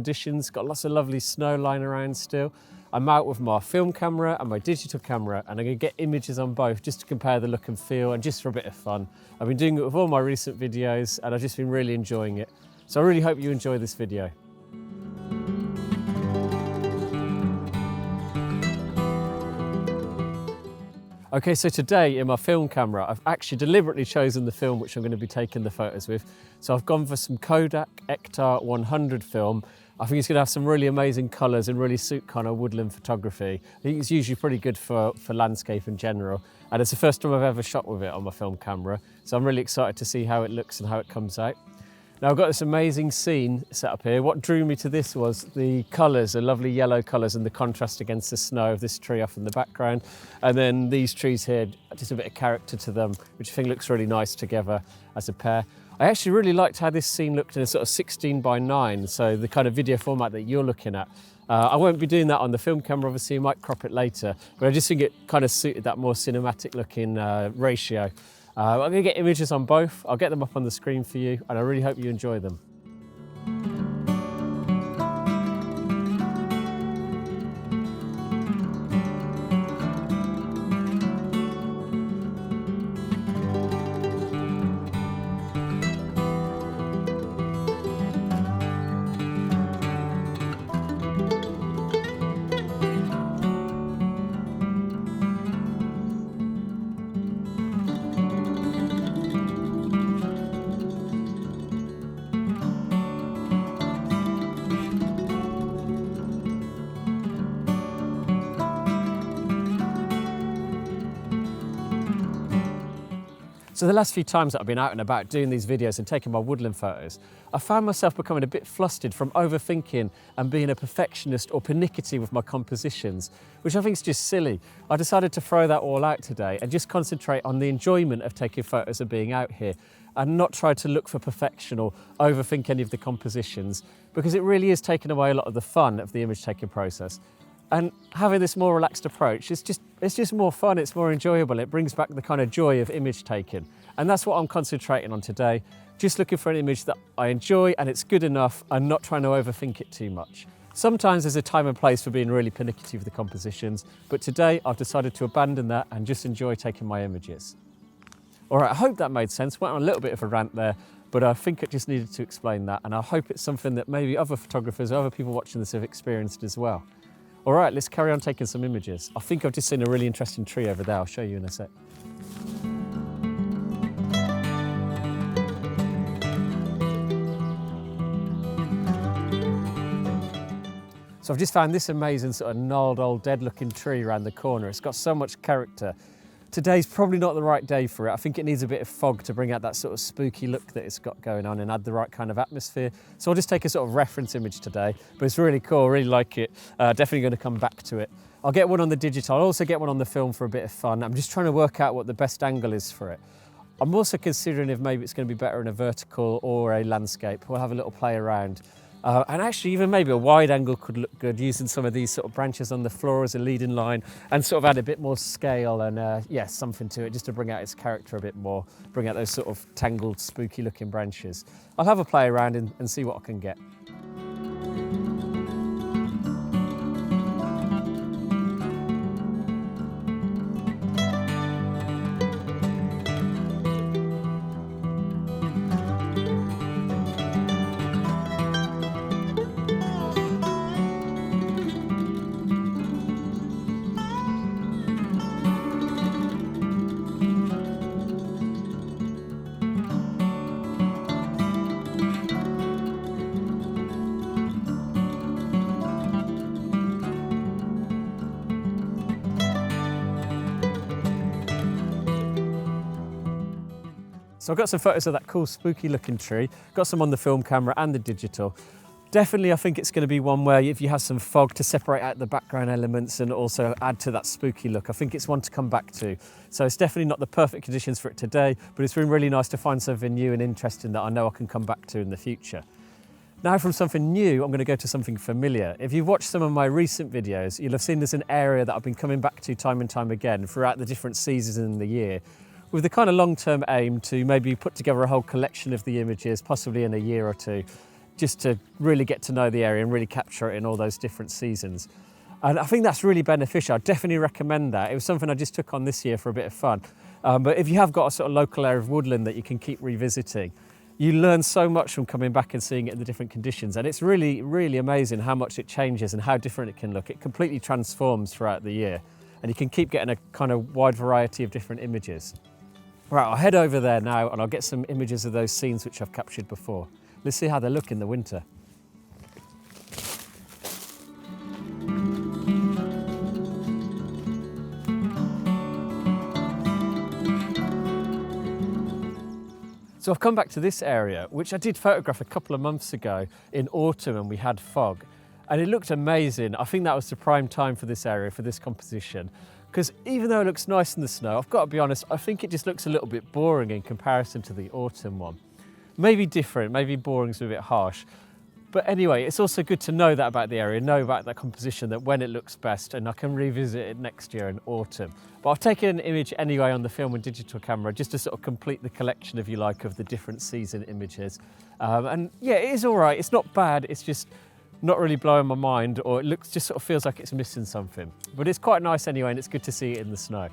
conditions, got lots of lovely snow lying around still. I'm out with my film camera and my digital camera, and I'm going to get images on both just to compare the look and feel and just for a bit of fun. I've been doing it with all my recent videos and I've just been really enjoying it. So I really hope you enjoy this video. Okay, so today in my film camera, I've actually deliberately chosen the film which I'm going to be taking the photos with. So I've gone for some Kodak Ektar 100 film. I think it's going to have some really amazing colours and really suit kind of woodland photography. I think it's usually pretty good for landscape in general. And it's the first time I've ever shot with it on my film camera. So I'm really excited to see how it looks and how it comes out. Now I've got this amazing scene set up here. What drew me to this was the colours, the lovely yellow colours and the contrast against the snow of this tree off in the background. And then these trees here, just a bit of character to them, which I think looks really nice together as a pair. I actually really liked how this scene looked in a sort of 16:9, so the kind of video format that you're looking at. I won't be doing that on the film camera, obviously you might crop it later, but I just think it kind of suited that more cinematic looking ratio. I'm going to get images on both. I'll get them up on the screen for you, and I really hope you enjoy them. So the last few times that I've been out and about doing these videos and taking my woodland photos, I found myself becoming a bit flustered from overthinking and being a perfectionist or pernickety with my compositions, which I think is just silly. I decided to throw that all out today and just concentrate on the enjoyment of taking photos and being out here, and not try to look for perfection or overthink any of the compositions, because it really is taking away a lot of the fun of the image taking process. And having this more relaxed approach, it's just more fun, it's more enjoyable, it brings back the kind of joy of image taking. And that's what I'm concentrating on today, just looking for an image that I enjoy and it's good enough and not trying to overthink it too much. Sometimes there's a time and place for being really pernickety with the compositions, but today I've decided to abandon that and just enjoy taking my images. All right, I hope that made sense. Went on a little bit of a rant there, but I think I just needed to explain that, and I hope it's something that maybe other photographers or other people watching this have experienced as well. All right, let's carry on taking some images. I think I've just seen a really interesting tree over there. I'll show you in a sec. So I've just found this amazing sort of gnarled old dead looking tree around the corner. It's got so much character. Today's probably not the right day for it. I think it needs a bit of fog to bring out that sort of spooky look that it's got going on and add the right kind of atmosphere. So I'll just take a sort of reference image today, but it's really cool, I really like it. Definitely going to come back to it. I'll get one on the digital, I'll also get one on the film for a bit of fun. I'm just trying to work out what the best angle is for it. I'm also considering if maybe it's going to be better in a vertical or a landscape. We'll have a little play around. And actually even maybe a wide angle could look good, using some of these sort of branches on the floor as a leading line and sort of add a bit more scale and yeah, something to it just to bring out its character a bit more, bring out those sort of tangled, spooky looking branches. I'll have a play around and see what I can get. So I've got some photos of that cool spooky looking tree, got some on the film camera and the digital. Definitely I think it's going to be one where if you have some fog to separate out the background elements and also add to that spooky look, I think it's one to come back to. So it's definitely not the perfect conditions for it today, but it's been really nice to find something new and interesting that I know I can come back to in the future. Now from something new, I'm going to go to something familiar. If you've watched some of my recent videos, you'll have seen there's an area that I've been coming back to time and time again throughout the different seasons in the year, with the kind of long-term aim to maybe put together a whole collection of the images, possibly in a year or two. just to really get to know the area and really capture it in all those different seasons. And I think that's really beneficial. I definitely recommend that. It was something I just took on this year for a bit of fun. But if you have got a sort of local area of woodland that you can keep revisiting, you learn so much from coming back and seeing it in the different conditions. And it's really, really amazing how much it changes and how different it can look. It completely transforms throughout the year. And you can keep getting a kind of wide variety of different images. Right, I'll head over there now and I'll get some images of those scenes which I've captured before. Let's see how they look in the winter. So I've come back to this area, which I did photograph a couple of months ago in autumn and we had fog. And it looked amazing. I think that was the prime time for this area, for this composition. Because even though it looks nice in the snow, I've got to be honest, I think it just looks a little bit boring in comparison to the autumn one. Maybe different, maybe boring's a bit harsh. But anyway, it's also good to know that about the area, know about that composition, that when it looks best, and I can revisit it next year in autumn. But I've taken an image anyway on the film and digital camera just to sort of complete the collection, if you like, of the different season images. And yeah, it is all right. It's not bad. It's just not really blowing my mind, or it looks just sort of feels like it's missing something. But it's quite nice anyway, and it's good to see it in the snow.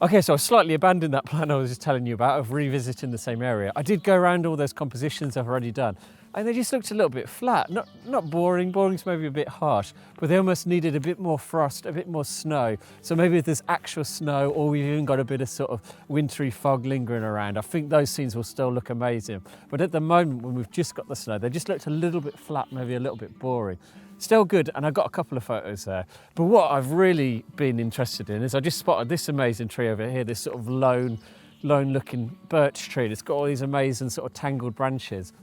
Okay, so I slightly abandoned that plan I was just telling you about of revisiting the same area. I did go around all those compositions I've already done, and they just looked a little bit flat. Not boring, boring's maybe a bit harsh, but they almost needed a bit more frost, a bit more snow. So maybe if there's actual snow, or we've even got a bit of sort of wintry fog lingering around, I think those scenes will still look amazing. But at the moment, when we've just got the snow, they just looked a little bit flat, maybe a little bit boring. Still good, and I got a couple of photos there. But what I've really been interested in is I just spotted this amazing tree over here, this sort of lone looking birch tree. It's got all these amazing sort of tangled branches.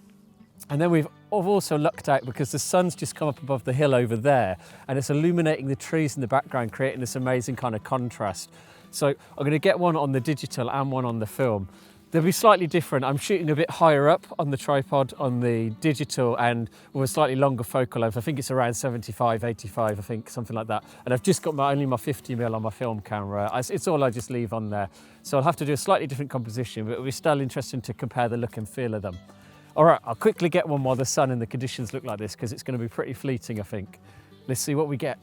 And then I've also lucked out because the sun's just come up above the hill over there, and it's illuminating the trees in the background, creating this amazing kind of contrast. So I'm going to get one on the digital and one on the film. They'll be slightly different. I'm shooting a bit higher up on the tripod on the digital and with a slightly longer focal length. I think it's around 75, 85, I think, something like that. And I've just got only my 50mm on my film camera. It's all I just leave on there. So I'll have to do a slightly different composition, but it'll be still interesting to compare the look and feel of them. All right, I'll quickly get one while the sun and the conditions look like this, because it's going to be pretty fleeting, I think. Let's see what we get.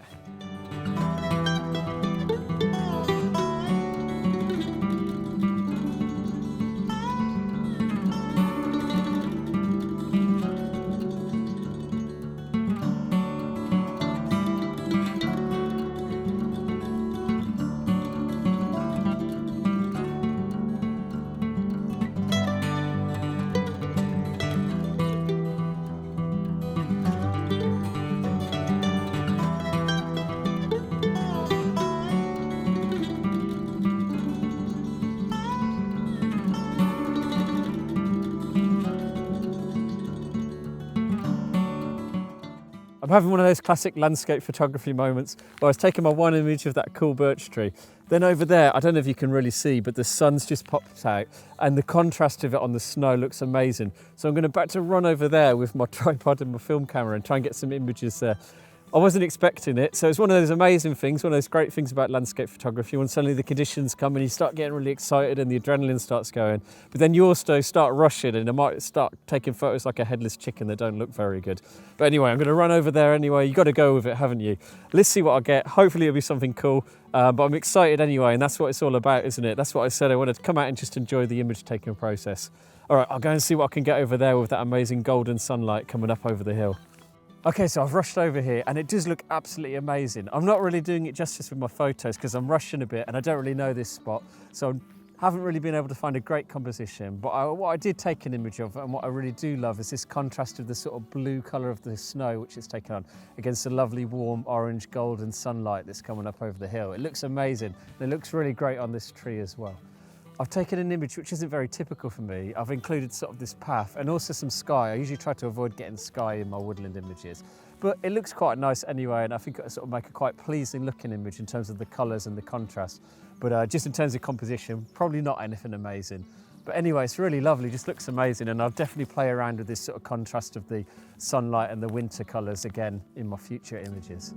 I'm having one of those classic landscape photography moments where I was taking my one image of that cool birch tree. Then over there, I don't know if you can really see, but the sun's just popped out and the contrast of it on the snow looks amazing. So I'm about to run over there with my tripod and my film camera and try and get some images there. I wasn't expecting it, so it's one of those amazing things, one of those great things about landscape photography, when suddenly the conditions come and you start getting really excited and the adrenaline starts going, but then you also start rushing and I might start taking photos like a headless chicken that don't look very good. But anyway, I'm going to run over there anyway. You've got to go with it, haven't you? Let's see what I get. Hopefully it'll be something cool, but I'm excited anyway, and that's what it's all about, isn't it? That's what I said. I wanted to come out and just enjoy the image taking process. All right, I'll go and see what I can get over there with that amazing golden sunlight coming up over the hill. Okay, so I've rushed over here and it does look absolutely amazing. I'm not really doing it justice with my photos because I'm rushing a bit and I don't really know this spot. So I'm Haven't really been able to find a great composition, but what I did take an image of, and what I really do love, is this contrast of the sort of blue colour of the snow which it's taken on against the lovely warm orange golden sunlight that's coming up over the hill. It looks amazing, and it looks really great on this tree as well. I've taken an image which isn't very typical for me. I've included sort of this path and also some sky. I usually try to avoid getting sky in my woodland images, but it looks quite nice anyway, and I think it'll sort of make a quite pleasing looking image in terms of the colours and the contrast. But just in terms of composition, probably not anything amazing. But anyway, it's really lovely, just looks amazing, and I'll definitely play around with this sort of contrast of the sunlight and the winter colours again in my future images.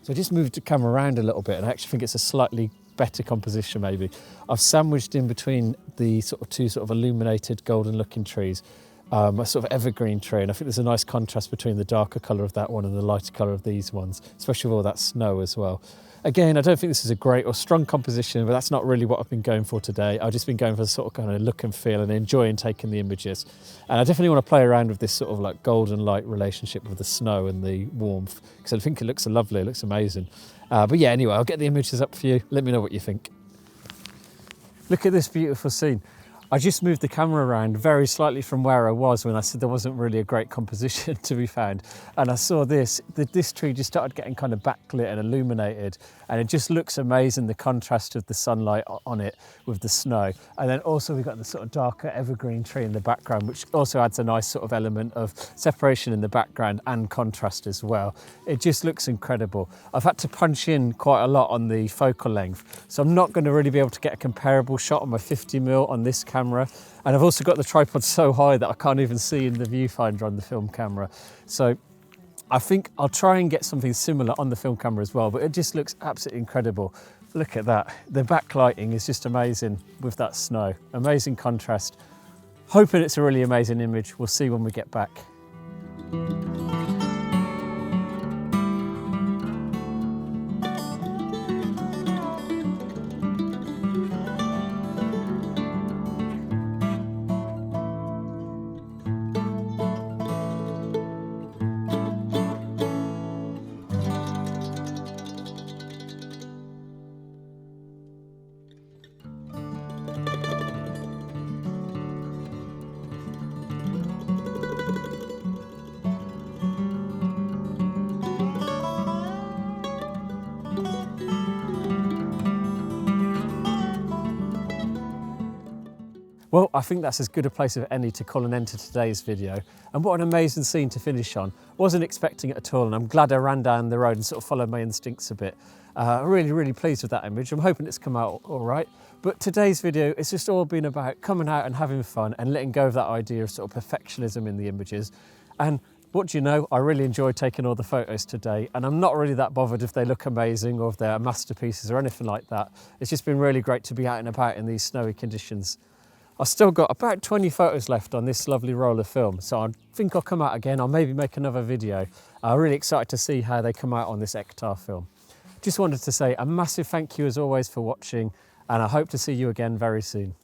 So I just moved the camera around a little bit, and I actually think it's a slightly better composition maybe. I've sandwiched in between the sort of two sort of illuminated golden looking trees, a sort of evergreen tree, and I think there's a nice contrast between the darker colour of that one and the lighter colour of these ones, especially with all that snow as well. Again, I don't think this is a great or strong composition, but that's not really what I've been going for today. I've just been going for the sort of kind of look and feel and enjoying taking the images. And I definitely want to play around with this sort of like golden light relationship with the snow and the warmth, because I think it looks lovely, it looks amazing. But yeah, anyway, I'll get the images up for you. Let me know what you think. Look at this beautiful scene. I just moved the camera around very slightly from where I was when I said there wasn't really a great composition to be found. And I saw this tree just started getting kind of backlit and illuminated, and it just looks amazing, the contrast of the sunlight on it with the snow. And then also we've got the sort of darker evergreen tree in the background, which also adds a nice sort of element of separation in the background and contrast as well. It just looks incredible. I've had to punch in quite a lot on the focal length, so I'm not going to really be able to get a comparable shot on my 50mm on this camera. And I've also got the tripod so high that I can't even see in the viewfinder on the film camera. So I think I'll try and get something similar on the film camera as well, but it just looks absolutely incredible. Look at that. The backlighting is just amazing with that snow. Amazing contrast. Hoping it's a really amazing image. We'll see when we get back. Well, I think that's as good a place as any to call an end to today's video. And what an amazing scene to finish on. Wasn't expecting it at all, and I'm glad I ran down the road and sort of followed my instincts a bit. Really pleased with that image. I'm hoping it's come out all right. But today's video, it's just all been about coming out and having fun and letting go of that idea of sort of perfectionism in the images. And what do you know, I really enjoyed taking all the photos today, and I'm not really that bothered if they look amazing or if they're masterpieces or anything like that. It's just been really great to be out and about in these snowy conditions. I've still got about 20 photos left on this lovely roll of film, so I think I'll come out again. I'll maybe make another video. I'm really excited to see how they come out on this Ektar film. Just wanted to say a massive thank you as always for watching, and I hope to see you again very soon.